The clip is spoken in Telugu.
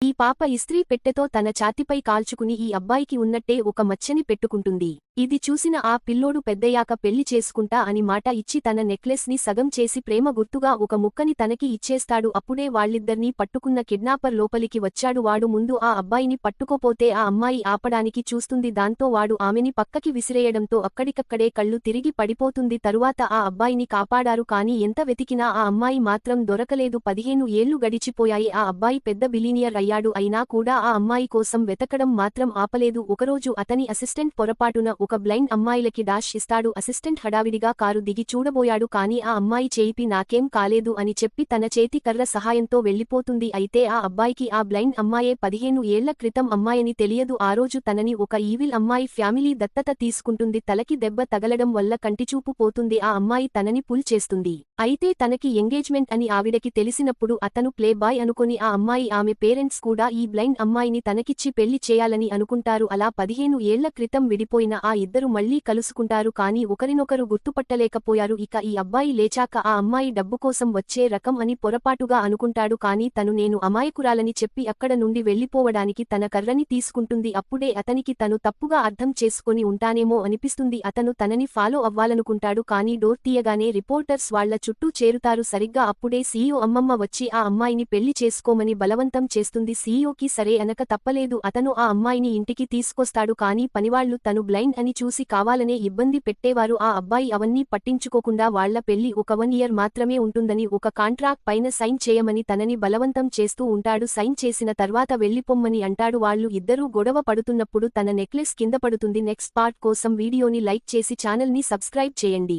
ఈ పాప ఇస్త్రీ పెట్టెతో తన ఛాతీపై కాల్చుకుని ఈ అబ్బాయికి ఉన్నట్టే ఒక మచ్చని పెట్టుకుంటుంది. ఇది చూసిన ఆ పిల్లోడు పెద్దయ్యాక పెళ్లి చేసుకుంటా అని మాట ఇచ్చి తన నెక్లెస్ ని సగం చేసి ప్రేమ గుర్తుగా ఒక ముక్కని తనకి ఇచ్చేస్తాడు. అప్పుడే వాళ్ళిద్దర్నీ పట్టుకున్న కిడ్నాపర్ లోపలికి వచ్చాడు. వాడు ముందు ఆ అబ్బాయిని పట్టుకోపోతే ఆ అమ్మాయి ఆపడానికి చూస్తుంది. దాంతో వాడు ఆమెని పక్కకి విసిరేయడంతో అక్కడికక్కడే కళ్ళు తిరిగి పడిపోతుంది. తరువాత ఆ అబ్బాయిని కాపాడారు. కానీ ఎంత వెతికినా ఆ అమ్మాయి మాత్రం దొరకలేదు. 15 ఏళ్లు గడిచిపోయాయి. ఆ అబ్బాయి పెద్ద బిలీనియర్ అయ్యాడు. అయినా కూడా ఆ అమ్మాయి కోసం వెతకడం మాత్రం ఆపలేదు. ఒకరోజు అతని అసిస్టెంట్ పొరపాటున ఒక బ్లైండ్ అమ్మాయిలకి డాష్ ఇస్తాడు. అసిస్టెంట్ హడావిడిగా కారు దిగి చూడబోయాడు. కానీ ఆ అమ్మాయి చేయిపి నాకేం కాలేదు అని చెప్పి తన చేతి కర్ర సహాయంతో వెళ్లిపోతుంది. అయితే ఆ అబ్బాయికి ఆ బ్లైండ్ అమ్మాయే 15 ఏళ్ల క్రితం అమ్మాయని తెలియదు. ఆ రోజు తనని ఒక ఈవిల్ అమ్మాయి ఫ్యామిలీ దత్తత తీసుకుంటుంది. తలకి దెబ్బ తగలడం వల్ల కంటిచూపు పోతుంది. ఆ అమ్మాయి తనని పుల్ చేస్తుంది. అయితే తనకి ఎంగేజ్మెంట్ అని ఆవిడకి తెలిసినప్పుడు అతను ప్లే బాయ్ అనుకుని ఆ అమ్మాయి ఆమె పేరెంట్స్ కూడా ఈ బ్లైండ్ అమ్మాయిని తనకిచ్చి పెళ్లి చేయాలని అనుకుంటారు. అలా 15 ఏళ్ల క్రితం విడిపోయిన ఆ ఇద్దరు మళ్లీ కలుసుకుంటారు. కానీ ఒకరినొకరు గుర్తుపట్టలేకపోయారు. ఇక ఈ అబ్బాయి లేచాక ఆ అమ్మాయి డబ్బు కోసం వచ్చే రకం అని పొరపాటుగా అనుకుంటాడు. కానీ తను నేను అమాయకురాలని చెప్పి అక్కడ నుండి వెళ్లిపోవడానికి తన కర్రని తీసుకుంటుంది. అప్పుడే అతనికి తను తప్పుగా అర్థం చేసుకొని ఉంటానేమో అనిపిస్తుంది. అతను తనని ఫాలో అవ్వాలనుకుంటాడు. కానీ డోర్ తీయగానే రిపోర్టర్స్ వాళ్ల చుట్టూ చేరుతారు. సరిగ్గా అప్పుడే సీఈఓ అమ్మమ్మ వచ్చి ఆ అమ్మాయిని పెళ్లి చేసుకోమని బలవంతం చేస్తుంది. సీఈఓకి సరే అనక తప్పలేదు. అతను ఆ అమ్మాయిని ఇంటికి తీసుకొస్తాడు. కానీ పనివాళ్లు తను బ్లైండ్ అని చూసి కావాలనే ఇబ్బంది పెట్టేవారు. ఆ అబ్బాయి అవన్నీ పట్టించుకోకుండా వాళ్ల పెళ్లి ఒక 1 ఇయర్ మాత్రమే ఉంటుందని ఒక కాంట్రాక్ట్ పైన సైన్ చేయమని తనని బలవంతం చేస్తూ ఉంటాడు. సైన్ చేసిన తర్వాత వెళ్లిపొమ్మని అంటాడు. వాళ్ళు ఇద్దరూ గొడవ పడుతున్నప్పుడు తన నెక్లెస్ కింద పడుతుంది. నెక్స్ట్ పార్ట్ కోసం వీడియోని లైక్ చేసి ఛానల్ని సబ్స్క్రైబ్ చేయండి.